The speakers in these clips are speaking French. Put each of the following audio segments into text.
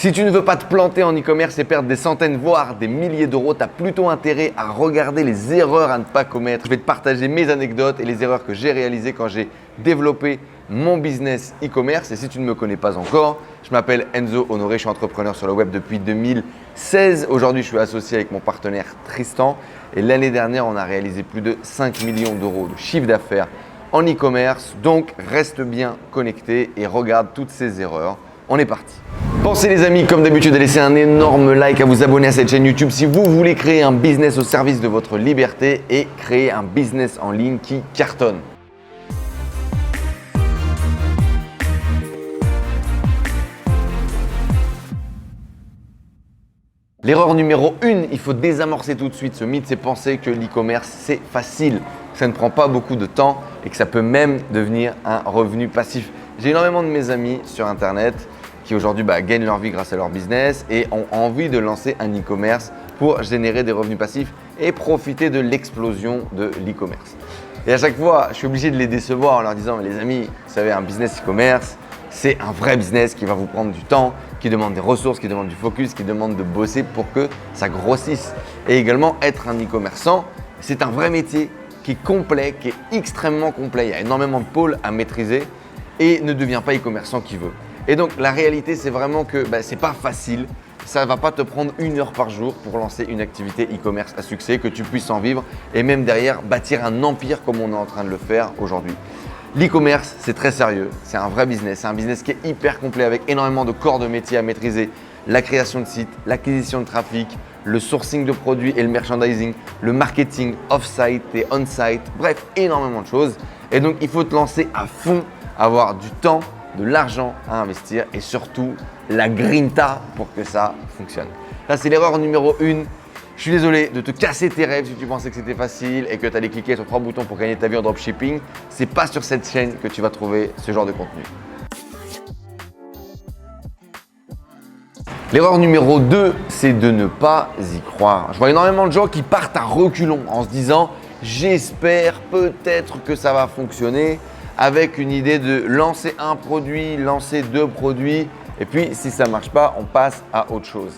Si tu ne veux pas te planter en e-commerce et perdre des centaines, voire des milliers d'euros, tu as plutôt intérêt à regarder les erreurs à ne pas commettre. Je vais te partager mes anecdotes et les erreurs que j'ai réalisées quand j'ai développé mon business e-commerce. Et si tu ne me connais pas encore, je m'appelle Enzo Honoré, je suis entrepreneur sur le web depuis 2016. Aujourd'hui, je suis associé avec mon partenaire Tristan. Et l'année dernière, on a réalisé plus de 5 millions d'euros de chiffre d'affaires en e-commerce. Donc, reste bien connecté et regarde toutes ces erreurs. On est parti. Pensez les amis, comme d'habitude, à laisser un énorme like, à vous abonner à cette chaîne YouTube si vous voulez créer un business au service de votre liberté et créer un business en ligne qui cartonne. L'erreur numéro 1, il faut désamorcer tout de suite ce mythe, c'est penser que l'e-commerce c'est facile, que ça ne prend pas beaucoup de temps et que ça peut même devenir un revenu passif. J'ai énormément de mes amis sur internet qui aujourd'hui gagnent leur vie grâce à leur business et ont envie de lancer un e-commerce pour générer des revenus passifs et profiter de l'explosion de l'e-commerce. Et à chaque fois, je suis obligé de les décevoir en leur disant « Mais les amis, vous savez, un business e-commerce, c'est un vrai business qui va vous prendre du temps, qui demande des ressources, qui demande du focus, qui demande de bosser pour que ça grossisse. Et également, être un e-commerçant, c'est un vrai métier qui est complet, qui est extrêmement complet. Il y a énormément de pôles à maîtriser et ne deviens pas e-commerçant qui veut. Et donc, la réalité, c'est vraiment que c'est pas facile. Ça ne va pas te prendre 1 heure par jour pour lancer une activité e-commerce à succès, que tu puisses en vivre et même derrière bâtir un empire comme on est en train de le faire aujourd'hui. L'e-commerce, c'est très sérieux, c'est un vrai business, c'est un business qui est hyper complet avec énormément de corps de métier à maîtriser. La création de sites, l'acquisition de trafic, le sourcing de produits et le merchandising, le marketing off-site et on-site, bref, énormément de choses. Et donc, il faut te lancer à fond, avoir du temps, de l'argent à investir et surtout la grinta pour que ça fonctionne. Ça, c'est l'erreur numéro 1. Je suis désolé de te casser tes rêves si tu pensais que c'était facile et que tu allais cliquer sur 3 boutons pour gagner ta vie en dropshipping. C'est pas sur cette chaîne que tu vas trouver ce genre de contenu. L'erreur numéro 2, c'est de ne pas y croire. Je vois énormément de gens qui partent à reculons en se disant « J'espère peut-être que ça va fonctionner » avec une idée de lancer un produit, lancer 2 produits et puis si ça ne marche pas, on passe à autre chose.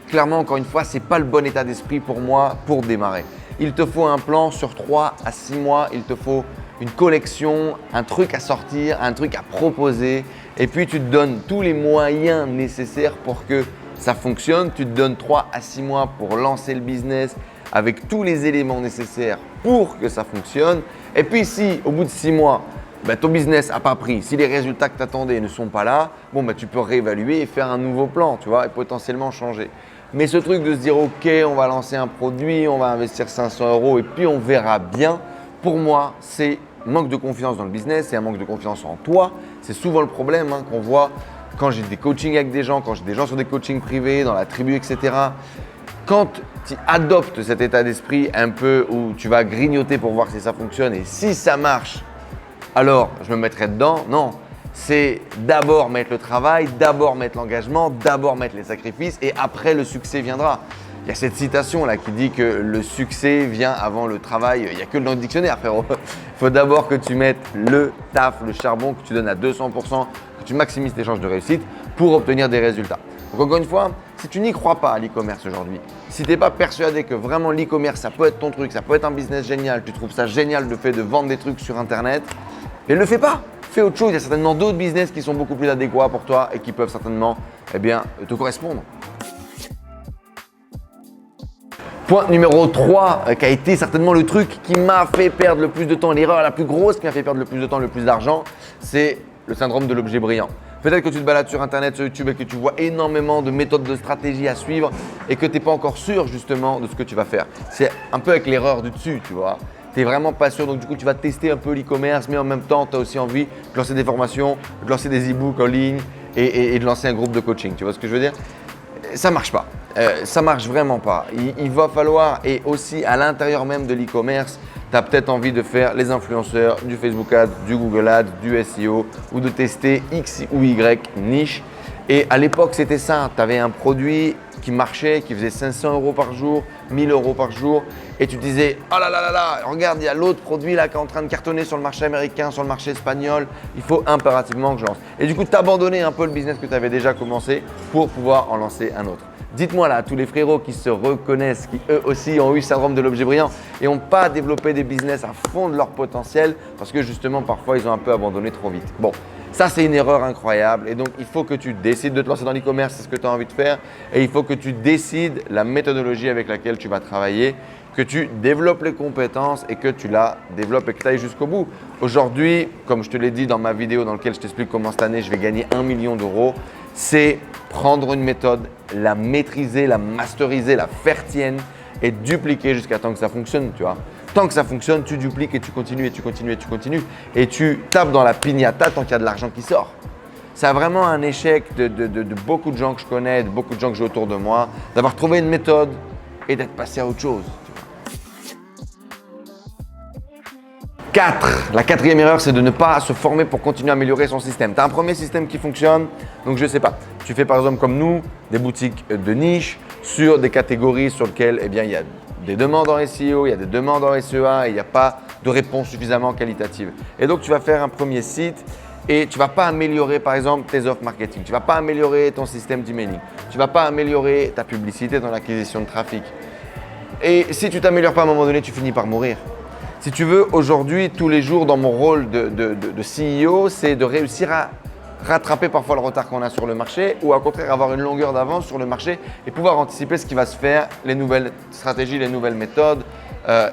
Clairement, encore une fois, ce n'est pas le bon état d'esprit pour moi pour démarrer. Il te faut un plan sur 3 à 6 mois, il te faut une collection, un truc à sortir, un truc à proposer et puis tu te donnes tous les moyens nécessaires pour que ça fonctionne. Tu te donnes 3 à 6 mois pour lancer le business avec tous les éléments nécessaires pour que ça fonctionne. Et puis si au bout de 6 mois, ton business n'a pas pris, si les résultats que tu attendais ne sont pas là, tu peux réévaluer et faire un nouveau plan, tu vois, et potentiellement changer. Mais ce truc de se dire « Ok, on va lancer un produit, on va investir 500 € et puis on verra bien », pour moi, c'est un manque de confiance dans le business, c'est un manque de confiance en toi. C'est souvent le problème qu'on voit quand j'ai des coachings avec des gens, quand j'ai des gens sur des coachings privés, dans la tribu, etc. Quand tu adoptes cet état d'esprit un peu où tu vas grignoter pour voir si ça fonctionne et si ça marche, alors je me mettrai dedans. Non, c'est d'abord mettre le travail, d'abord mettre l'engagement, d'abord mettre les sacrifices et après le succès viendra. Il y a cette citation là qui dit que le succès vient avant le travail. Il n'y a que dans le dictionnaire, frérot. Il faut d'abord que tu mettes le taf, le charbon, que tu donnes à 200%, que tu maximises tes chances de réussite pour obtenir des résultats. Donc encore une fois, si tu n'y crois pas à l'e-commerce aujourd'hui, si tu n'es pas persuadé que vraiment l'e-commerce ça peut être ton truc, ça peut être un business génial, tu trouves ça génial le fait de vendre des trucs sur internet, mais ne le fais pas. Fais autre chose, il y a certainement d'autres business qui sont beaucoup plus adéquats pour toi et qui peuvent certainement te correspondre. Point numéro 3, qui a été certainement le truc qui m'a fait perdre le plus de temps, l'erreur la plus grosse qui m'a fait perdre le plus de temps, le plus d'argent, c'est le syndrome de l'objet brillant. Peut-être que tu te balades sur internet, sur YouTube et que tu vois énormément de méthodes, de stratégies à suivre et que tu n'es pas encore sûr justement de ce que tu vas faire. C'est un peu avec l'erreur du dessus, tu vois. Tu n'es vraiment pas sûr, donc du coup tu vas tester un peu l'e-commerce, mais en même temps tu as aussi envie de lancer des formations, de lancer des e-books en ligne et de lancer un groupe de coaching. Tu vois ce que je veux dire? Ça ne marche pas, ça ne marche vraiment pas. Il va falloir, et aussi à l'intérieur même de l'e-commerce, tu as peut-être envie de faire les influenceurs, du Facebook Ads, du Google Ads, du SEO ou de tester X ou Y niche. Et à l'époque, c'était ça. Tu avais un produit qui marchait, qui faisait 500 euros par jour, 1000 euros par jour, et tu te disais « Oh là là là là, regarde, il y a l'autre produit là qui est en train de cartonner sur le marché américain, sur le marché espagnol, il faut impérativement que je lance. » Et du coup, tu abandonnais un peu le business que tu avais déjà commencé pour pouvoir en lancer un autre. Dites-moi là, tous les frérots qui se reconnaissent, qui eux aussi ont eu le syndrome de l'objet brillant et n'ont pas développé des business à fond de leur potentiel parce que justement, parfois, ils ont un peu abandonné trop vite. Bon, ça, c'est une erreur incroyable et donc, il faut que tu décides de te lancer dans l'e-commerce, c'est ce que tu as envie de faire et il faut que tu décides la méthodologie avec laquelle tu vas travailler, que tu développes les compétences et que tu la développes et que tu ailles jusqu'au bout. Aujourd'hui, comme je te l'ai dit dans ma vidéo dans laquelle je t'explique comment cette année, je vais gagner 1 million d'euros, c'est prendre une méthode, la maîtriser, la masteriser, la faire tienne et dupliquer jusqu'à temps que ça fonctionne, tu vois. Tant que ça fonctionne, tu dupliques et tu continues et tu continues et tu continues et tu tapes dans la piñata tant qu'il y a de l'argent qui sort. C'est vraiment un échec de beaucoup de gens que je connais, de beaucoup de gens que j'ai autour de moi, d'avoir trouvé une méthode et d'être passé à autre chose. 4. La quatrième erreur, c'est de ne pas se former pour continuer à améliorer son système. Tu as un premier système qui fonctionne, donc je ne sais pas. Tu fais par exemple comme nous, des boutiques de niche sur des catégories sur lesquelles il y a des demandes en SEO, il y a des demandes en SEA et il n'y a pas de réponse suffisamment qualitative. Et donc, tu vas faire un premier site et tu ne vas pas améliorer par exemple tes offres marketing. Tu ne vas pas améliorer ton système d'emailing. Tu ne vas pas améliorer ta publicité, ton acquisition de trafic. Et si tu ne t'améliores pas à un moment donné, tu finis par mourir. Si tu veux, aujourd'hui, tous les jours, dans mon rôle de CEO, c'est de réussir à rattraper parfois le retard qu'on a sur le marché ou au contraire avoir une longueur d'avance sur le marché et pouvoir anticiper ce qui va se faire, les nouvelles stratégies, les nouvelles méthodes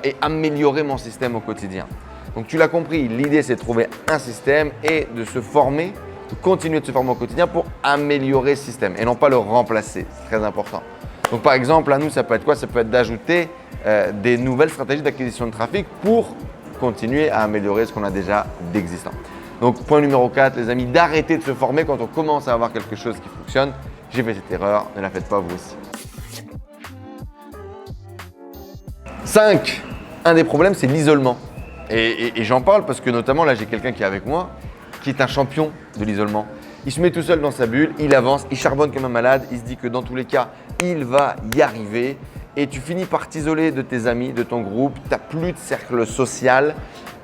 et améliorer mon système au quotidien. Donc tu l'as compris, l'idée c'est de trouver un système et de se former, de continuer de se former au quotidien pour améliorer ce système et non pas le remplacer. C'est très important. Donc par exemple, à nous, ça peut être quoi? Ça peut être d'ajouter des nouvelles stratégies d'acquisition de trafic pour continuer à améliorer ce qu'on a déjà d'existant. Donc point numéro 4, les amis, d'arrêter de se former quand on commence à avoir quelque chose qui fonctionne. J'ai fait cette erreur, ne la faites pas vous aussi. 5. Un des problèmes, c'est l'isolement. Et j'en parle parce que notamment là, j'ai quelqu'un qui est avec moi, qui est un champion de l'isolement. Il se met tout seul dans sa bulle, il avance, il charbonne comme un malade, il se dit que dans tous les cas, il va y arriver et tu finis par t'isoler de tes amis, de ton groupe, tu n'as plus de cercle social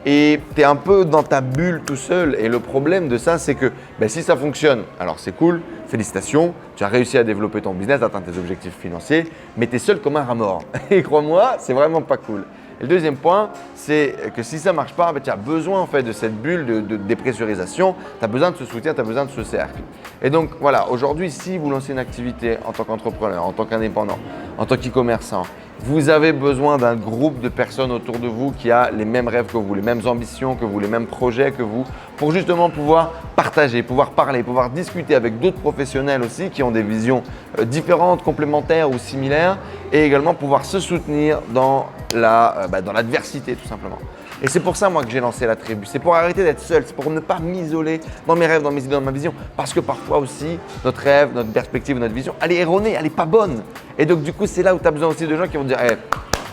et tu es un peu dans ta bulle tout seul. Et le problème de ça, c'est que si ça fonctionne, alors c'est cool, félicitations, tu as réussi à développer ton business, à atteindre tes objectifs financiers, mais tu es seul comme un rat mort. Et crois-moi, c'est vraiment pas cool. Et le deuxième point, c'est que si ça ne marche pas, tu as besoin en fait de cette bulle de dépressurisation, tu as besoin de ce soutien, tu as besoin de ce cercle. Et donc voilà, aujourd'hui, si vous lancez une activité en tant qu'entrepreneur, en tant qu'indépendant, en tant qu'e-commerçant, vous avez besoin d'un groupe de personnes autour de vous qui a les mêmes rêves que vous, les mêmes ambitions que vous, les mêmes projets que vous, pour justement pouvoir partager, pouvoir parler, pouvoir discuter avec d'autres professionnels aussi qui ont des visions différentes, complémentaires ou similaires et également pouvoir se soutenir dans l'adversité tout simplement. Et c'est pour ça moi que j'ai lancé la tribu, c'est pour arrêter d'être seul, c'est pour ne pas m'isoler dans mes rêves, dans mes idées, dans ma vision. Parce que parfois aussi, notre rêve, notre perspective, notre vision, elle est erronée, elle n'est pas bonne. Et donc du coup, c'est là où tu as besoin aussi de gens qui vont te dire hey,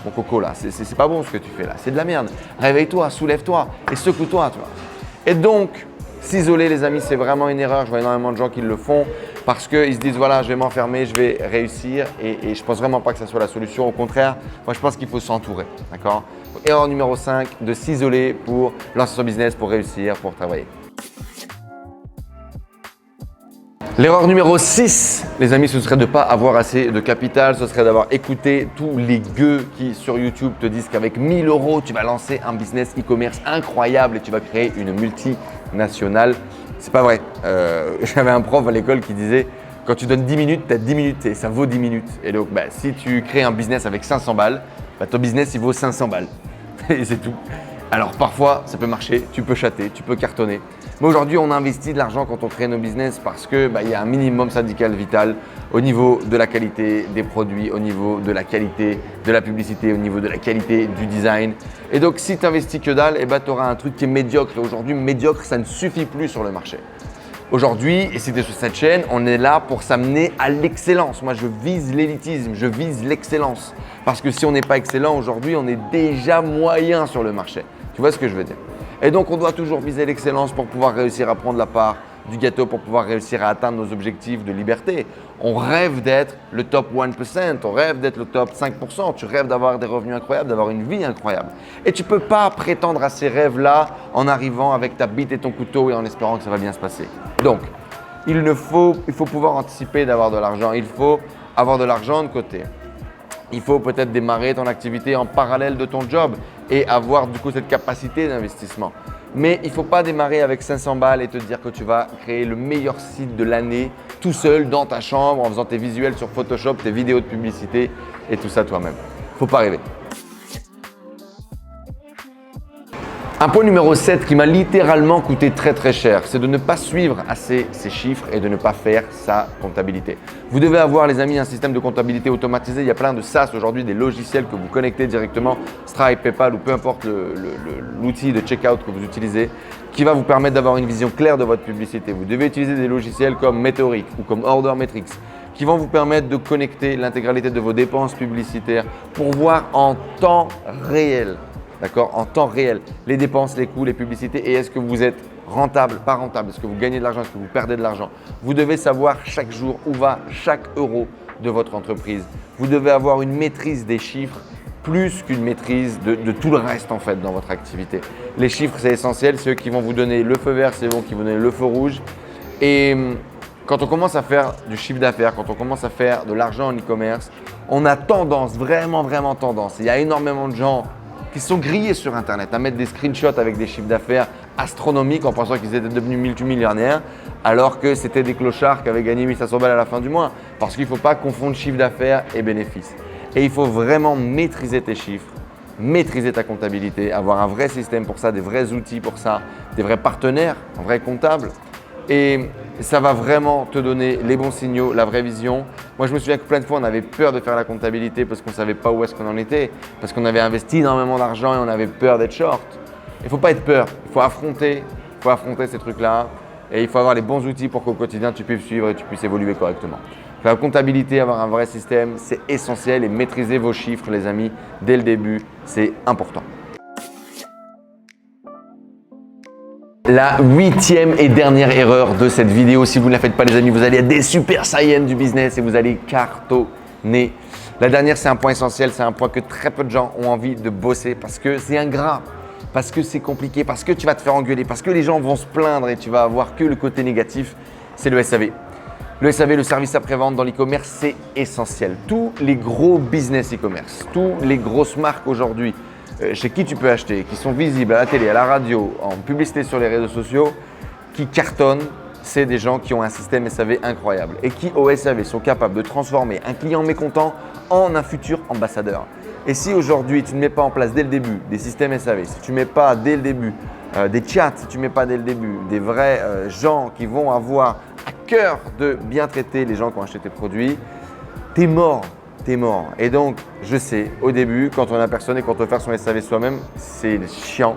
mon coco là, c'est pas bon ce que tu fais là, c'est de la merde. Réveille-toi, soulève-toi et secoue-toi, tu vois. Et donc, s'isoler les amis, c'est vraiment une erreur. Je vois énormément de gens qui le font parce qu'ils se disent voilà, je vais m'enfermer, je vais réussir et je pense vraiment pas que ça soit la solution. Au contraire, moi je pense qu'il faut s'entourer, d'accord? Erreur numéro 5, de s'isoler pour lancer son business, pour réussir, pour travailler. L'erreur numéro 6, les amis, ce serait de ne pas avoir assez de capital, ce serait d'avoir écouté tous les gueux qui sur YouTube te disent qu'avec 1000 euros, tu vas lancer un business e-commerce incroyable et tu vas créer une multinationale. C'est pas vrai. J'avais un prof à l'école qui disait quand tu donnes 10 minutes, tu as 10 minutes et ça vaut 10 minutes. Et donc, si tu crées un business avec 500 balles, ton business, il vaut 500 balles. Et c'est tout. Alors parfois, ça peut marcher, tu peux chater, tu peux cartonner. Mais aujourd'hui, on investit de l'argent quand on crée nos business parce que y a un minimum syndical vital au niveau de la qualité des produits, au niveau de la qualité de la publicité, au niveau de la qualité du design. Et donc, si tu investis que dalle, tu auras un truc qui est médiocre. Et aujourd'hui, médiocre, ça ne suffit plus sur le marché. Aujourd'hui, et c'était sur cette chaîne, on est là pour s'amener à l'excellence. Moi, je vise l'élitisme, je vise l'excellence. Parce que si on n'est pas excellent aujourd'hui, on est déjà moyen sur le marché. Tu vois ce que je veux dire? Et donc, on doit toujours viser l'excellence pour pouvoir réussir à prendre la part du gâteau pour pouvoir réussir à atteindre nos objectifs de liberté. On rêve d'être le top 1%, on rêve d'être le top 5%, tu rêves d'avoir des revenus incroyables, d'avoir une vie incroyable. Et tu ne peux pas prétendre à ces rêves-là en arrivant avec ta bite et ton couteau et en espérant que ça va bien se passer. Donc, il faut pouvoir anticiper d'avoir de l'argent, il faut avoir de l'argent de côté. Il faut peut-être démarrer ton activité en parallèle de ton job et avoir du coup cette capacité d'investissement. Mais il ne faut pas démarrer avec 500 balles et te dire que tu vas créer le meilleur site de l'année tout seul dans ta chambre en faisant tes visuels sur Photoshop, tes vidéos de publicité et tout ça toi-même. Il ne faut pas rêver. Un point numéro 7 qui m'a littéralement coûté très très cher, c'est de ne pas suivre assez ces chiffres et de ne pas faire sa comptabilité. Vous devez avoir, les amis, un système de comptabilité automatisé. Il y a plein de SaaS aujourd'hui, des logiciels que vous connectez directement, Stripe, PayPal ou peu importe l'outil de checkout que vous utilisez, qui va vous permettre d'avoir une vision claire de votre publicité. Vous devez utiliser des logiciels comme Meteoric ou comme Order Metrics qui vont vous permettre de connecter l'intégralité de vos dépenses publicitaires pour voir en temps réel. D'accord, en temps réel, les dépenses, les coûts, les publicités et est-ce que vous êtes rentable, pas rentable, est-ce que vous gagnez de l'argent, est-ce que vous perdez de l'argent. Vous devez savoir chaque jour où va chaque euro de votre entreprise. Vous devez avoir une maîtrise des chiffres plus qu'une maîtrise de tout le reste en fait dans votre activité. Les chiffres, c'est essentiel, c'est eux qui vont vous donner le feu vert, c'est eux qui vont vous donner le feu rouge. Et quand on commence à faire du chiffre d'affaires, quand on commence à faire de l'argent en e-commerce, on a tendance, vraiment tendance. Il y a énormément de gens qui sont grillés sur Internet à mettre des screenshots avec des chiffres d'affaires astronomiques en pensant qu'ils étaient devenus multimillionnaires alors que c'était des clochards qui avaient gagné 1500 balles à la fin du mois. Parce qu'il ne faut pas confondre chiffre d'affaires et bénéfices. Et il faut vraiment maîtriser tes chiffres, maîtriser ta comptabilité, avoir un vrai système pour ça, des vrais outils pour ça, des vrais partenaires, un vrai comptable. Et ça va vraiment te donner les bons signaux, la vraie vision. Moi, je me souviens que plein de fois, on avait peur de faire la comptabilité parce qu'on ne savait pas où est-ce qu'on en était, parce qu'on avait investi énormément d'argent et on avait peur d'être short. Il ne faut pas être peur, il faut affronter ces trucs-là et il faut avoir les bons outils pour qu'au quotidien, tu puisses suivre et tu puisses évoluer correctement. La comptabilité, avoir un vrai système, c'est essentiel et maîtriser vos chiffres, les amis, dès le début, c'est important. La 8e et dernière erreur de cette vidéo, si vous ne la faites pas les amis, vous allez être des super saiyans du business et vous allez cartonner. La dernière, c'est un point essentiel, c'est un point que très peu de gens ont envie de bosser parce que c'est ingrat, parce que c'est compliqué, parce que tu vas te faire engueuler, parce que les gens vont se plaindre et tu vas avoir que le côté négatif, c'est le SAV. Le SAV, le service après-vente dans l'e-commerce, c'est essentiel. Tous les gros business e-commerce, toutes les grosses marques aujourd'hui, chez qui tu peux acheter, qui sont visibles à la télé, à la radio, en publicité sur les réseaux sociaux, qui cartonnent, c'est des gens qui ont un système SAV incroyable et qui au SAV sont capables de transformer un client mécontent en un futur ambassadeur. Et si aujourd'hui tu ne mets pas en place dès le début des systèmes SAV, si tu ne mets pas dès le début des chats, si tu ne mets pas dès le début des vrais gens qui vont avoir à cœur de bien traiter les gens qui ont acheté tes produits, t'es mort. T'es mort. Et donc, je sais, au début, quand on a personne et qu'on doit faire son SAV soi-même, c'est chiant,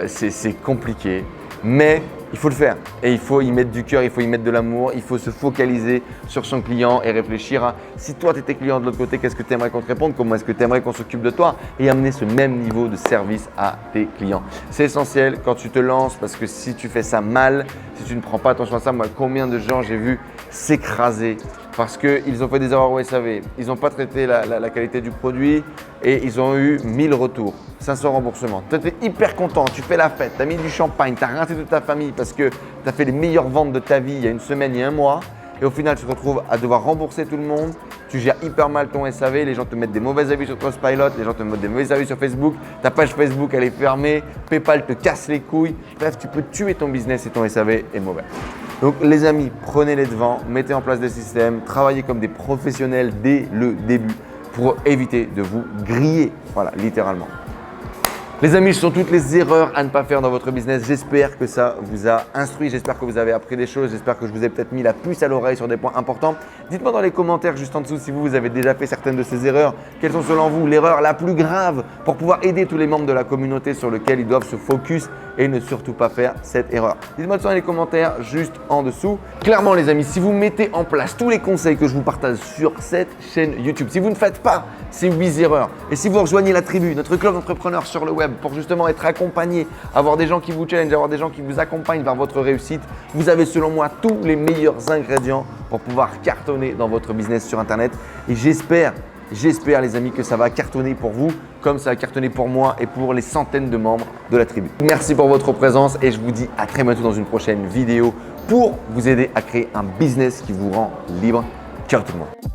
c'est compliqué, mais il faut le faire. Et il faut y mettre du cœur, il faut y mettre de l'amour, il faut se focaliser sur son client et réfléchir à si toi, tu étais client de l'autre côté, qu'est-ce que tu aimerais qu'on te réponde, comment est-ce que tu aimerais qu'on s'occupe de toi et amener ce même niveau de service à tes clients. C'est essentiel quand tu te lances parce que si tu fais ça mal, si tu ne prends pas attention à ça, moi, combien de gens j'ai vu s'écraser parce qu'ils ont fait des erreurs au SAV, ils n'ont pas traité la qualité du produit et ils ont eu 1000 retours, 500 remboursements. Tu étais hyper content, tu fais la fête, tu as mis du champagne, tu as rincé toute ta famille parce que tu as fait les meilleures ventes de ta vie il y a une semaine, il y a un mois et au final tu te retrouves à devoir rembourser tout le monde, tu gères hyper mal ton SAV, les gens te mettent des mauvais avis sur Trustpilot, les gens te mettent des mauvais avis sur Facebook, ta page Facebook elle est fermée, PayPal te casse les couilles, bref tu peux tuer ton business et ton SAV est mauvais. Donc les amis, prenez les devants, mettez en place des systèmes, travaillez comme des professionnels dès le début pour éviter de vous griller, voilà, littéralement. Les amis, ce sont toutes les erreurs à ne pas faire dans votre business. J'espère que ça vous a instruit, j'espère que vous avez appris des choses, j'espère que je vous ai peut-être mis la puce à l'oreille sur des points importants. Dites-moi dans les commentaires juste en dessous si vous avez déjà fait certaines de ces erreurs. Quelles sont selon vous l'erreur la plus grave pour pouvoir aider tous les membres de la communauté sur lesquels ils doivent se focus et ne surtout pas faire cette erreur. Dites-moi ça dans les commentaires juste en dessous. Clairement les amis, si vous mettez en place tous les conseils que je vous partage sur cette chaîne YouTube, si vous ne faites pas ces 8 erreurs et si vous rejoignez la tribu, notre club d'entrepreneurs sur le web, web pour justement être accompagné, avoir des gens qui vous challenge, avoir des gens qui vous accompagnent vers votre réussite, vous avez selon moi tous les meilleurs ingrédients pour pouvoir cartonner dans votre business sur Internet. Et j'espère les amis que ça va cartonner pour vous comme ça a cartonné pour moi et pour les centaines de membres de la tribu. Merci pour votre présence et je vous dis à très bientôt dans une prochaine vidéo pour vous aider à créer un business qui vous rend libre. Ciao tout le monde.